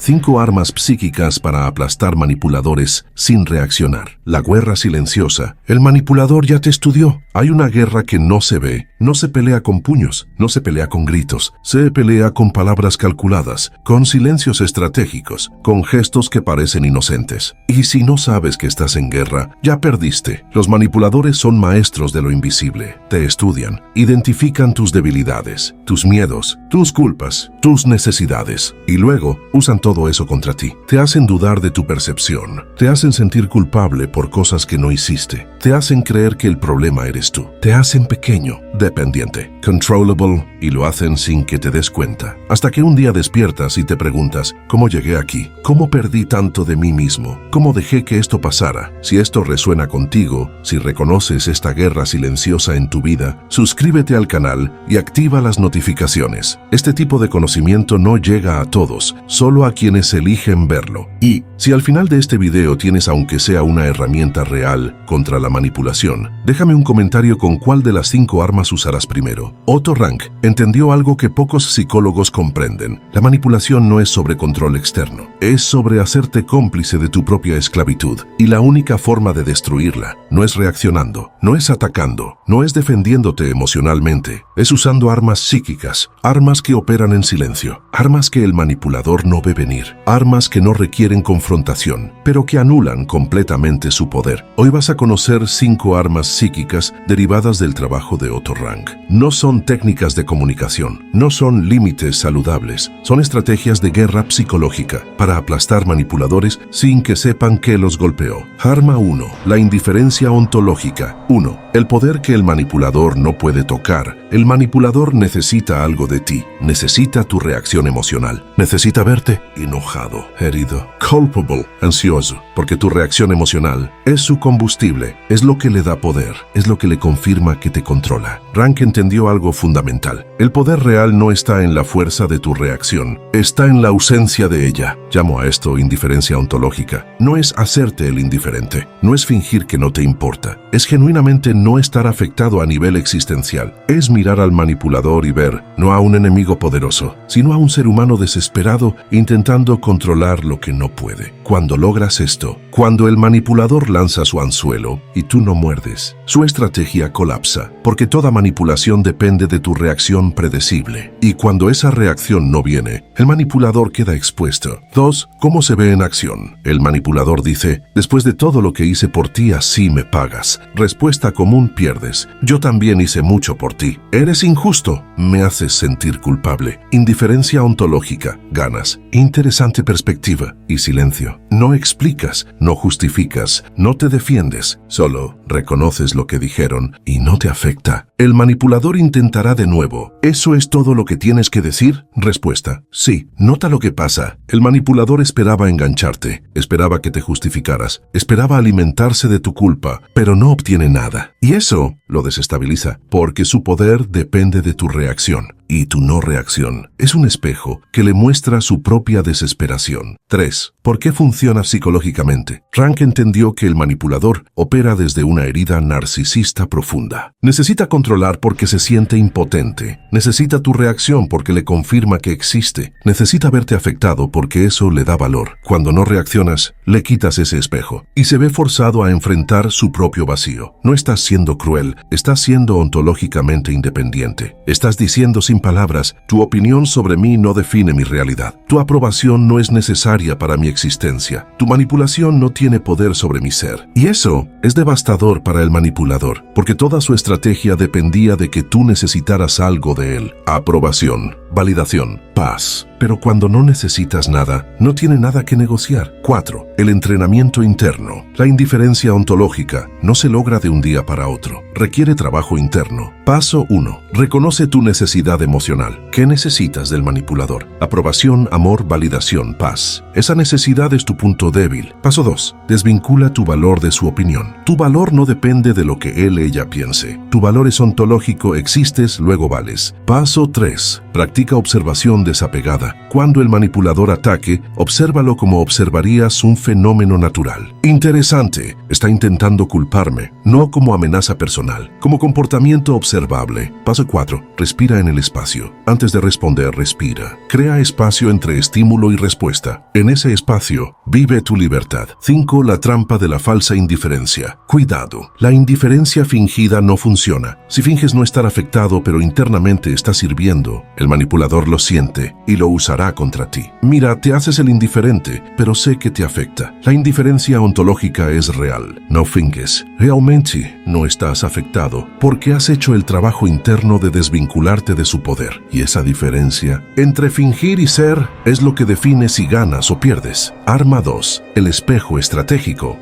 5 armas psíquicas para aplastar manipuladores sin reaccionar. La guerra silenciosa. El manipulador ya te estudió. Hay una guerra que no se ve. No se pelea con puños, no se pelea con gritos. Se pelea con palabras calculadas, con silencios estratégicos, con gestos que parecen inocentes. Y si no sabes que estás en guerra, ya perdiste. Los manipuladores son maestros de lo invisible. Te estudian, identifican tus debilidades, tus miedos, tus culpas, tus necesidades. Y luego usan todo eso contra ti. Te hacen dudar de tu percepción. Te hacen sentir culpable por cosas que no hiciste. Te hacen creer que el problema eres tú. Te hacen pequeño, dependiente, controllable, y lo hacen sin que te des cuenta. Hasta que un día despiertas y te preguntas, ¿cómo llegué aquí? ¿Cómo perdí tanto de mí mismo? ¿Cómo dejé que esto pasara? Si esto resuena contigo, si reconoces esta guerra silenciosa en tu vida, suscríbete al canal y activa las notificaciones. Este tipo de conocimiento no llega a todos, solo a quienes eligen verlo. Y si al final de este video tienes aunque sea una herramienta real contra la manipulación, déjame un comentario con cuál de las 5 armas usarás primero. Otto Rank entendió algo que pocos psicólogos comprenden. La manipulación no es sobre control externo, es sobre hacerte cómplice de tu propia esclavitud. Y la única forma de destruirla no es reaccionando, no es atacando, no es defendiéndote emocionalmente, es usando armas psíquicas, armas que operan en silencio, armas que el manipulador no ve venir, armas que no requieren confrontación, pero que anulan completamente su poder. Hoy vas a conocer 5 armas psíquicas derivadas del trabajo de Otto Rank. No son técnicas de comunicación, no son límites saludables, son estrategias de guerra psicológica para aplastar manipuladores sin que sepan que los golpeó. Arma 1. La indiferencia ontológica. 1. El poder que el manipulador no puede tocar. El manipulador necesita algo de ti, necesita tu reacción emocional, necesita verte enojado, herido, culpable, ansioso, porque tu reacción emocional es su combustible, es lo que le da poder, es lo que le confirma que te controla. Rank entendió algo fundamental. El poder real no está en la fuerza de tu reacción, está en la ausencia de ella. Llamo a esto indiferencia ontológica. No es hacerte el indiferente, no es fingir que no te importa, es genuinamente no estar afectado a nivel existencial. Es mirar al manipulador y ver, no a un enemigo poderoso, sino a un ser humano desesperado intentando controlar lo que no puede. Cuando logras esto, cuando el manipulador lanza su anzuelo y tú no muerdes, su estrategia colapsa, porque toda manipulación depende de tu reacción predecible. Y cuando esa reacción no viene, el manipulador queda expuesto. 2. ¿Cómo se ve en acción? El manipulador dice, después de todo lo que hice por ti, así me pagas. Respuesta común: pierdes. Yo también hice mucho por ti. Eres injusto. Me haces sentir culpable. Indiferencia ontológica. Ganas. Interesante perspectiva. Y silencio. No explicas, no justificas, no te defiendes. Solo reconoces lo que dijeron y no te afecta. El manipulador intentará de nuevo. ¿Eso es todo lo que tienes que decir? Respuesta: sí. Nota lo que pasa. El manipulador esperaba engancharte, esperaba que te justificaras, esperaba alimentarse de tu culpa, pero no obtiene nada. Y eso lo desestabiliza, porque su poder depende de tu reacción. Y tu no reacción es un espejo que le muestra su propia desesperación. 3. ¿Por qué funciona psicológicamente? Rank entendió que el manipulador opera desde una herida narcisista profunda. Necesita controlar porque se siente impotente. Necesita tu reacción porque le confirma que existe. Necesita verte afectado porque eso le da valor. Cuando no reaccionas, le quitas ese espejo y se ve forzado a enfrentar su propio vacío. No estás siendo cruel, estás siendo ontológicamente independiente. Estás diciendo sin palabras, tu opinión sobre mí no define mi realidad. Tu aprobación no es necesaria para mi existencia. Tu manipulación no tiene poder sobre mi ser. Y eso es devastador para el manipulador, porque toda su estrategia dependía de que tú necesitaras algo de él. Aprobación, validación, paz. Pero cuando no necesitas nada, no tiene nada que negociar. 4. El entrenamiento interno. La indiferencia ontológica no se logra de un día para otro. Requiere trabajo interno. Paso 1. Reconoce tu necesidad emocional. ¿Qué necesitas del manipulador? Aprobación, amor, validación, paz. Esa necesidad es tu punto débil. Paso 2. Desvincula tu valor de su opinión. Tu valor no depende de lo que él ella piense. Tu valor es ontológico, existes, luego vales. Paso 3. Practica Practica observación desapegada. Cuando el manipulador ataque, obsérvalo como observarías un fenómeno natural. Interesante, está intentando culparme, no como amenaza personal, como comportamiento observable. Paso 4. Respira en el espacio. Antes de responder, respira. Crea espacio entre estímulo y respuesta. En ese espacio, vive tu libertad. 5. La trampa de la falsa indiferencia. Cuidado, la indiferencia fingida no funciona. Si finges no estar afectado pero internamente está sirviendo, el manipulador lo siente y lo usará contra ti. Mira, te haces el indiferente, pero sé que te afecta. La indiferencia ontológica es real. No finges. Realmente no estás afectado porque has hecho el trabajo interno de desvincularte de su poder. Y esa diferencia entre fingir y ser es lo que define si ganas o pierdes. Arma 2. El espejo estratégico.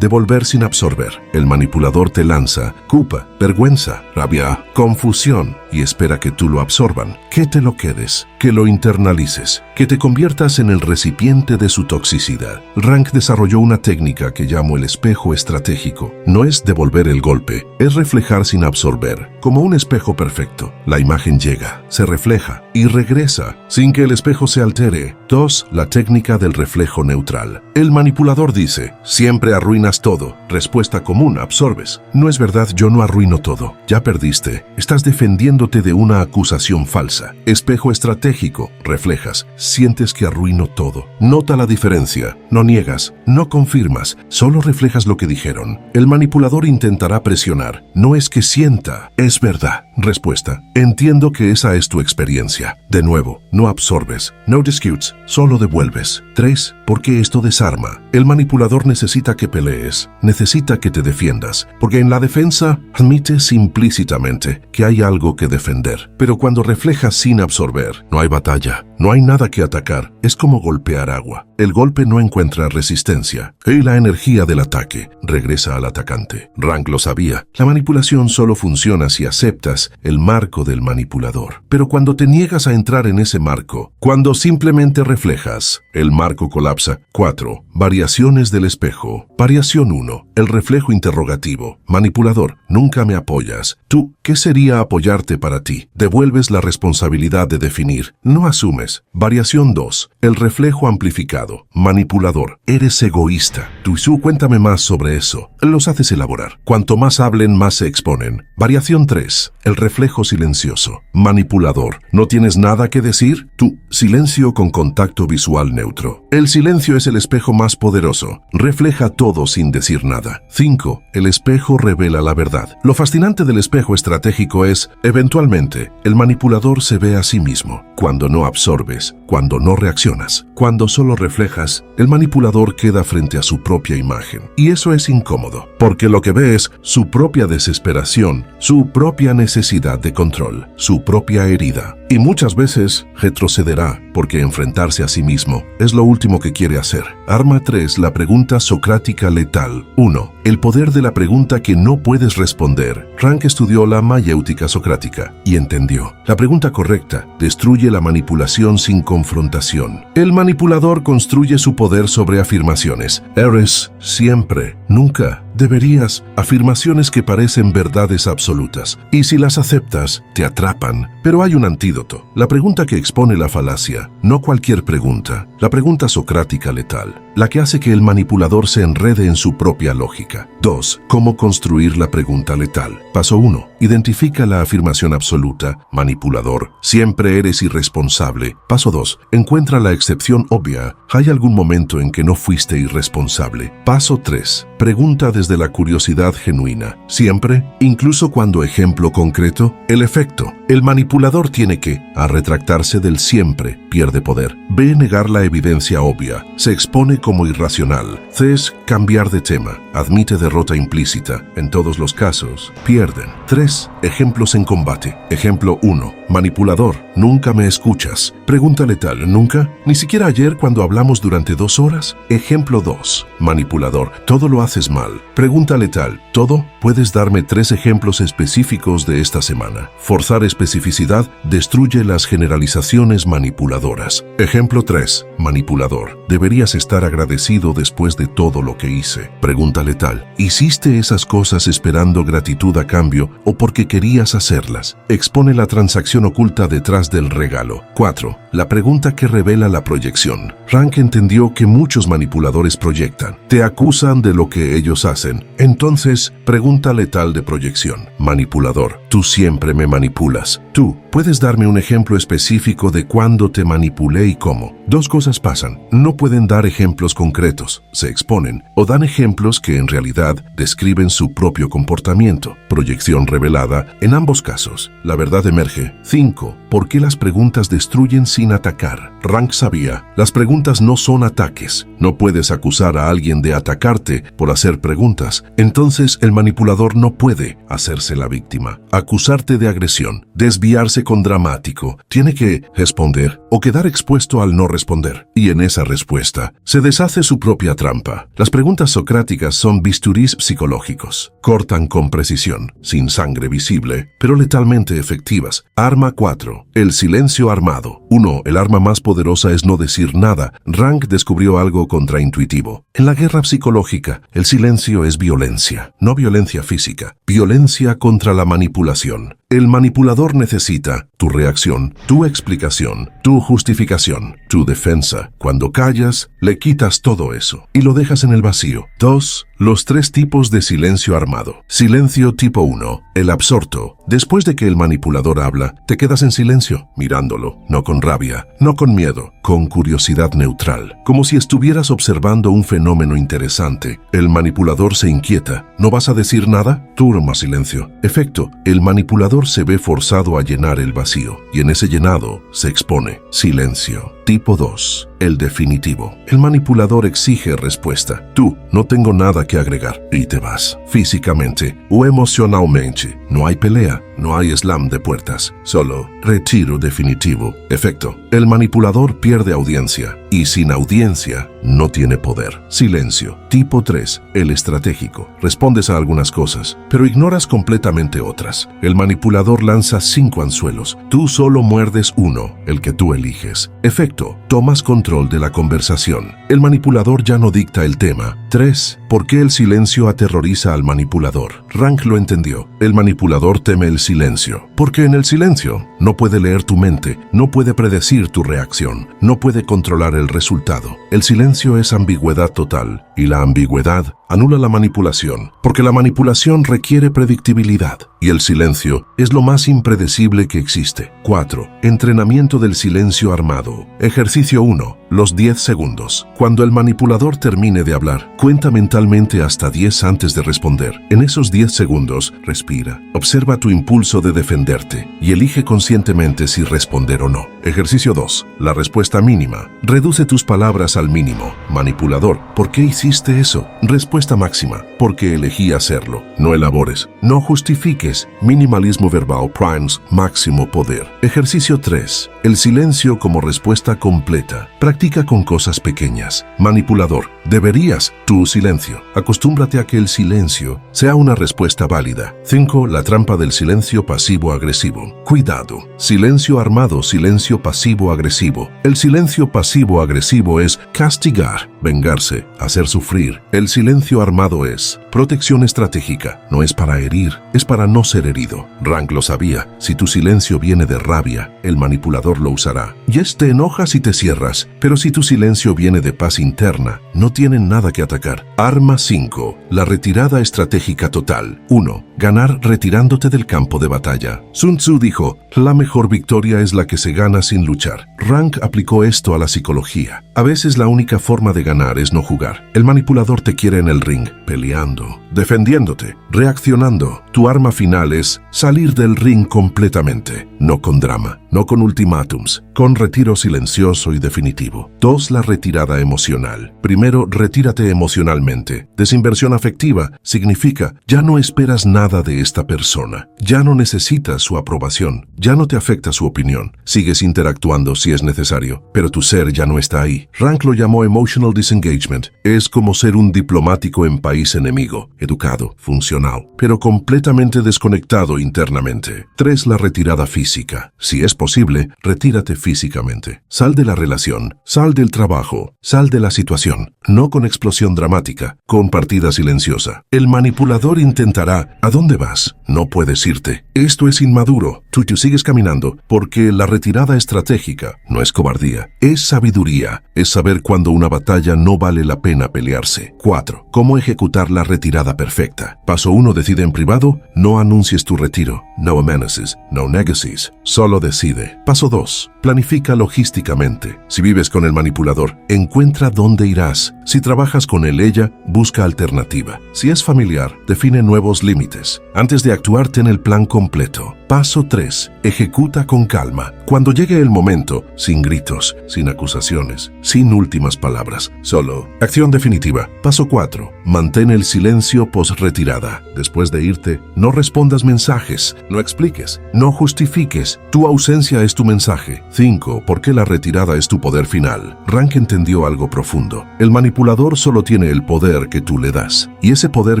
Devolver sin absorber. El manipulador te lanza culpa, vergüenza, rabia, confusión y espera que tú lo absorban, que te lo quedes, que lo internalices, que te conviertas en el recipiente de su toxicidad. Rank desarrolló una técnica que llamo el espejo estratégico. No es devolver el golpe, es reflejar sin absorber, como un espejo perfecto. La imagen llega, se refleja y regresa sin que el espejo se altere. 2. La técnica del reflejo neutral. El manipulador dice, siempre arruinas todo. Respuesta común, absorbes. No es verdad, yo no arruino todo. Ya perdiste. Estás defendiéndote de una acusación falsa. Espejo estratégico. Reflejas. Sientes que arruino todo. Nota la diferencia. No niegas, no confirmas, solo reflejas lo que dijeron. El manipulador intentará presionar. No es que sienta, es verdad. Respuesta. Entiendo que esa es tu experiencia. De nuevo, no absorbes. No disputes, solo devuelves. 3. Porque esto desarma. El manipulador necesita que pelees, necesita que te defiendas, porque en la defensa admites implícitamente que hay algo que defender. Pero cuando reflejas sin absorber, no hay batalla, no hay nada que atacar, es como golpear agua. El golpe no encuentra resistencia y la energía del ataque regresa al atacante. Rank lo sabía. La manipulación solo funciona si aceptas el marco del manipulador. Pero cuando te niegas a entrar en ese marco, cuando simplemente reflejas, el marco colapsa. 4. Variaciones del espejo. Variación 1. El reflejo interrogativo. Manipulador, nunca me apoyas. Tú, ¿qué sería apoyarte para ti? Devuelves la responsabilidad de definir, no asumes. Variación 2. El reflejo amplificado. Manipulador, eres egoísta. Tú y su, cuéntame más sobre eso. Los haces elaborar. Cuanto más hablen, más se exponen. Variación 3. El reflejo silencioso. Manipulador, ¿no tienes nada que decir? Tú, silencio con contacto visual neutro. El silencio es el espejo más poderoso. Refleja todo sin decir nada. 5. El espejo revela la verdad. Lo fascinante del espejo estratégico es, eventualmente, el manipulador se ve a sí mismo. Cuando no absorbes, cuando no reaccionas, cuando solo reflejas, el manipulador queda frente a su propia imagen. Y eso es incómodo, porque lo que ve es su propia desesperación, su propia necesidad de control, su propia herida. Y muchas veces retrocederá, porque enfrentarse a sí mismo es lo último que quiere hacer. Arma 3. La pregunta socrática letal. 1. El poder de la pregunta que no puedes responder. Rank estudió la mayéutica socrática y entendió. La pregunta correcta destruye la manipulación sin confrontación. El manipulador construye su poder sobre afirmaciones. Eres, siempre, nunca, deberías, afirmaciones que parecen verdades absolutas. Y si las aceptas, te atrapan. Pero hay un antídoto. La pregunta que expone la falacia, no cualquier pregunta. La pregunta socrática letal, la que hace que el manipulador se enrede en su propia lógica. 2. ¿Cómo construir la pregunta letal? Paso 1. Identifica la afirmación absoluta. Manipulador, siempre eres irresponsable. Paso 2. Encuentra la excepción obvia. ¿Hay algún momento en que no fuiste irresponsable? Paso 3. Pregunta desde la curiosidad genuina. ¿Siempre? ¿Incluso cuando ejemplo concreto? El efecto. El manipulador tiene que, a retractarse del siempre, pierde poder. B. Negar la evidencia obvia. Se expone como irracional. C. Cambiar de tema. Admite derrota implícita. En todos los casos, pierden. 3. Ejemplos en combate. Ejemplo 1. Manipulador, nunca me escuchas. Pregunta letal, ¿nunca? ¿Ni siquiera ayer cuando hablamos durante 2 horas? Ejemplo 2. Manipulador, todo lo haces mal. Pregunta letal, ¿todo? ¿Puedes darme 3 ejemplos específicos de esta semana? Forzar especificidad destruye las generalizaciones manipuladoras. Ejemplo 3. Manipulador. Deberías estar agradecido después de todo lo que hice. Pregunta letal. ¿Hiciste esas cosas esperando gratitud a cambio o porque querías hacerlas? Expone la transacción oculta detrás del regalo. 4. La pregunta que revela la proyección. Rank entendió que muchos manipuladores proyectan. Te acusan de lo que ellos hacen. Entonces, pregunta letal de proyección. Manipulador. Tú siempre me manipulas. Tú, ¿puedes darme un ejemplo específico de cuándo te manipulé y cómo? Dos cosas pasan. No pueden dar ejemplos concretos, se exponen, o dan ejemplos que en realidad describen su propio comportamiento. Proyección revelada en ambos casos. La verdad emerge. 5. ¿Por qué las preguntas destruyen sin atacar? Rank sabía, las preguntas no son ataques. No puedes acusar a alguien de atacarte por hacer preguntas. Entonces el manipulador no puede hacerse la víctima. Acusarte de agresión, desviarse con dramático. Tiene que responder o quedar expuesto al no responder. Y en esa respuesta se deshace su propia trampa. Las preguntas socráticas son bisturís psicológicos. Cortan con precisión, sin sangre visible, pero letalmente efectivas. Arma 4. El silencio armado. 1. El arma más poderosa es no decir nada. Rank descubrió algo contraintuitivo. En la guerra psicológica, el silencio es violencia, no violencia física. Violencia contra la manipulación. El manipulador necesita tu reacción, tu explicación, tu justificación, tu defensa. Cuando callas, le quitas todo eso y lo dejas en el vacío. 2. Los 3 tipos de silencio armado. Silencio tipo 1. El absorto. Después de que el manipulador habla, te quedas en silencio, mirándolo, no con rabia, no con miedo, con curiosidad neutral, como si estuvieras observando un fenómeno interesante. El manipulador se inquieta. ¿No vas a decir nada? Turma silencio. Efecto, el manipulador se ve forzado a llenar el vacío, y en ese llenado se expone silencio. Tipo 2. El definitivo. El manipulador exige respuesta. Tú, no tengo nada que agregar, y te vas. Físicamente o emocionalmente. No hay pelea, no hay slam de puertas, solo retiro definitivo. Efecto. El manipulador pierde audiencia, y sin audiencia no tiene poder. Silencio. Tipo 3. El estratégico. Respondes a algunas cosas, pero ignoras completamente otras. El manipulador lanza 5 anzuelos. Tú solo muerdes uno, el que tú eliges. Efecto. Tomas control de la conversación. El manipulador ya no dicta el tema. 3. ¿Por qué el silencio aterroriza al manipulador? Rank lo entendió. El manipulador teme el silencio, porque en el silencio no puede leer tu mente, no puede predecir tu reacción, no puede controlar el resultado. El silencio es ambigüedad total, y la ambigüedad anula la manipulación, porque la manipulación requiere predictibilidad, y el silencio es lo más impredecible que existe. 4. Entrenamiento del silencio armado. Ejercicio 1. Los 10 segundos. Cuando el manipulador termine de hablar, cuenta mentalmente hasta 10 antes de responder. En esos 10 segundos, respira. Observa tu impulso de defenderte y elige conscientemente si responder o no. Ejercicio 2. La respuesta mínima. Reduce tus palabras al mínimo. Manipulador, ¿por qué hiciste eso? Respuesta máxima. Porque elegí hacerlo. No elabores. No justifiques. Minimalismo verbal primes máximo poder. Ejercicio 3. El silencio como respuesta completa. Practica con cosas pequeñas. Manipulador, deberías. Tu silencio. Acostúmbrate a que el silencio sea una respuesta válida. 5. La trampa del silencio pasivo-agresivo. Cuidado. Silencio armado, silencio pasivo-agresivo. El silencio pasivo-agresivo es castigar, vengarse, hacer sufrir. El silencio armado es protección estratégica. No es para herir, es para no ser herido. Rank lo sabía. Si tu silencio viene de rabia, el manipulador lo usará. Yes, te enojas y te cierras, pero si tu silencio viene de paz interna, no tienen nada que atacar. Arma 5. La retirada estratégica total. 1. Ganar retirándote del campo de batalla. Sun Tzu dijo, la mejor victoria es la que se gana sin luchar. Rank aplicó esto a la psicología. A veces la única forma de ganar es no jugar. El manipulador te quiere en el ring, peleando, defendiéndote, reaccionando. Tu arma final es salir del ring completamente, no con drama, no con ultimátums, con retiro silencioso y definitivo. 2. La retirada emocional. Primero, retírate emocionalmente. Desinversión afectiva significa ya no esperas nada de esta persona, ya no necesitas su aprobación, ya no te afecta su opinión. Sigues interactuando si es necesario, pero tu ser ya no está ahí. Rank lo llamó emotional disengagement. Es como ser un diplomático en país enemigo, educado, funcional, pero completamente desconectado internamente. 3. La retirada física. Si es posible, retírate físicamente. Sal de la relación, sal del trabajo, sal de la situación. No con explosión dramática, con partida silenciosa. El manipulador intentará, ¿a dónde vas? No puedes irte. Esto es inmaduro. Tú sigues caminando porque la retirada estratégica no es cobardía, es sabiduría. Es saber cuando una batalla no vale la pena pelearse. 4. ¿Cómo ejecutar la retirada perfecta? Paso 1. Decide en privado, no anuncies tu retiro. No amenaces, no negocies, solo decide. Paso 2. Planifica logísticamente. Si vives con el manipulador, encuentra dónde irás. Si trabajas con ella, busca alternativa. Si es familiar, define nuevos límites. Antes de actuar, ten el plan completo. Paso 3. Ejecuta con calma. Cuando llegue el momento, sin gritos, sin acusaciones, sin últimas palabras, solo acción definitiva. Paso 4. Mantén el silencio post-retirada. Después de irte, no respondas mensajes, no expliques, no justifiques. Tu ausencia es tu mensaje. 5. ¿Por qué la retirada es tu poder final? Rank entendió algo profundo. El manipulador solo tiene el poder que tú le das, y ese poder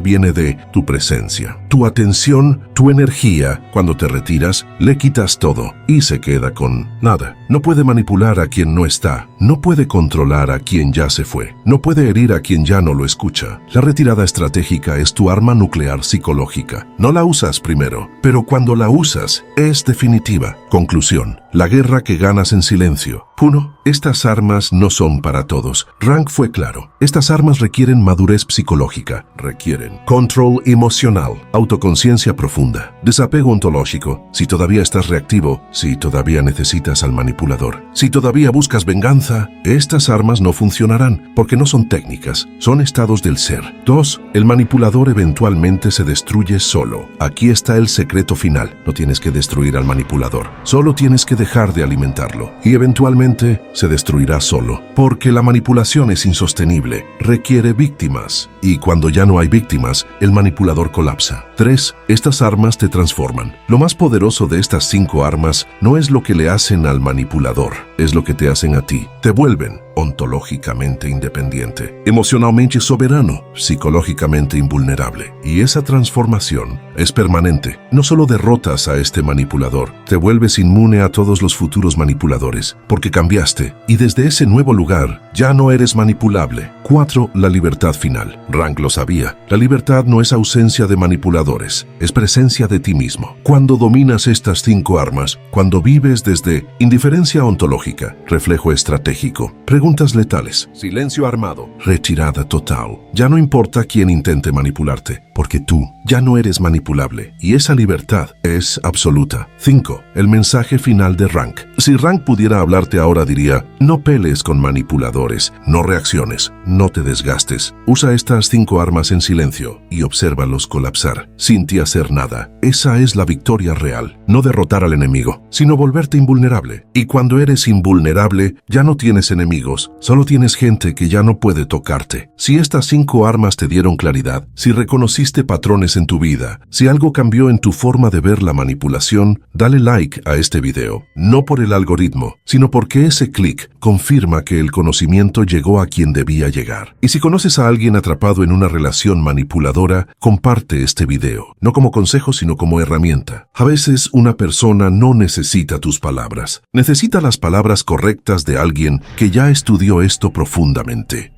viene de tu presencia, tu atención, tu energía. Cuando te retiras, le quitas todo y se queda con nada. No puede manipular a quien no está, no puede controlar a quien ya se fue, no puede herir a quien ya no lo escucha. La retirada estratégica es tu arma nuclear psicológica. No la usas primero, pero cuando la usas, es definitiva. Conclusión. La guerra que ganas en silencio. 1. Estas armas no son para todos. Rank fue claro. Estas armas requieren madurez psicológica, requieren control emocional, autoconciencia profunda, desapego ontológico, si todavía estás reactivo, si todavía necesitas al manipulador, si todavía buscas venganza, estas armas no funcionarán porque no son técnicas, son estados del ser. 2. El manipulador eventualmente se destruye solo. Aquí está el secreto final. No tienes que destruir al manipulador, solo tienes que dejar de alimentarlo y eventualmente se destruirá solo, porque la manipulación es insostenible, requiere víctimas, y cuando ya no hay víctimas, el manipulador colapsa. 3. Estas armas te transforman. Lo más poderoso de estas 5 armas no es lo que le hacen al manipulador, es lo que te hacen a ti. Te vuelven ontológicamente independiente, emocionalmente soberano, psicológicamente invulnerable. Y esa transformación es permanente. No solo derrotas a este manipulador, te vuelves inmune a todos los futuros manipuladores, porque cambiaste, y desde ese nuevo lugar ya no eres manipulable. 4. La libertad final. Rank lo sabía. La libertad no es ausencia de manipuladores, es presencia de ti mismo. Cuando dominas estas 5 armas, cuando vives desde indiferencia ontológica, reflejo estratégico, preguntas letales, silencio armado, retirada total. Ya no importa quién intente manipularte, porque tú ya no eres manipulable y esa libertad es absoluta. 5. El mensaje final de Rank. Si Rank pudiera hablarte ahora diría, no pelees con manipuladores, no reacciones, no te desgastes. Usa estas 5 armas en silencio y obsérvalos colapsar, sin ti hacer nada. Esa es la victoria real. No derrotar al enemigo, sino volverte invulnerable. Y cuando eres invulnerable, ya no tienes enemigos, solo tienes gente que ya no puede tocarte. Si estas 5 armas te dieron claridad, si reconociste patrones en tu vida, si algo cambió en tu forma de ver la manipulación, dale like a este video. No por el algoritmo, sino porque ese clic confirma que el conocimiento llegó a quien debía llegar. Y si conoces a alguien atrapado en una relación manipuladora, comparte este video, no como consejo sino como herramienta. A veces una persona no necesita tus palabras, necesita las palabras correctas de alguien que ya estudió esto profundamente.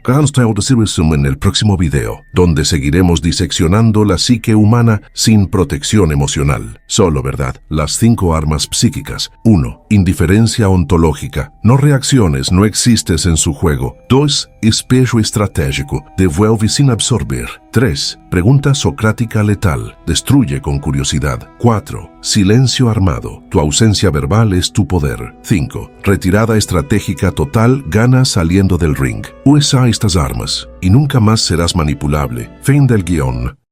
En el próximo video, donde seguiremos diseccionando la psique humana sin protección emocional. Solo verdad. Las 5 armas psíquicas. 1. Indiferencia ontológica. No reacciones, no existes en su juego. 2. Espejo estratégico. Devuelve sin absorber. 3. Pregunta socrática letal. Destruye con curiosidad. 4. Silencio armado. Tu ausencia verbal es tu poder. 5. Retirada estratégica total. Gana saliendo del ring. Usa estas armas y nunca más serás manipulable. Fin del guión.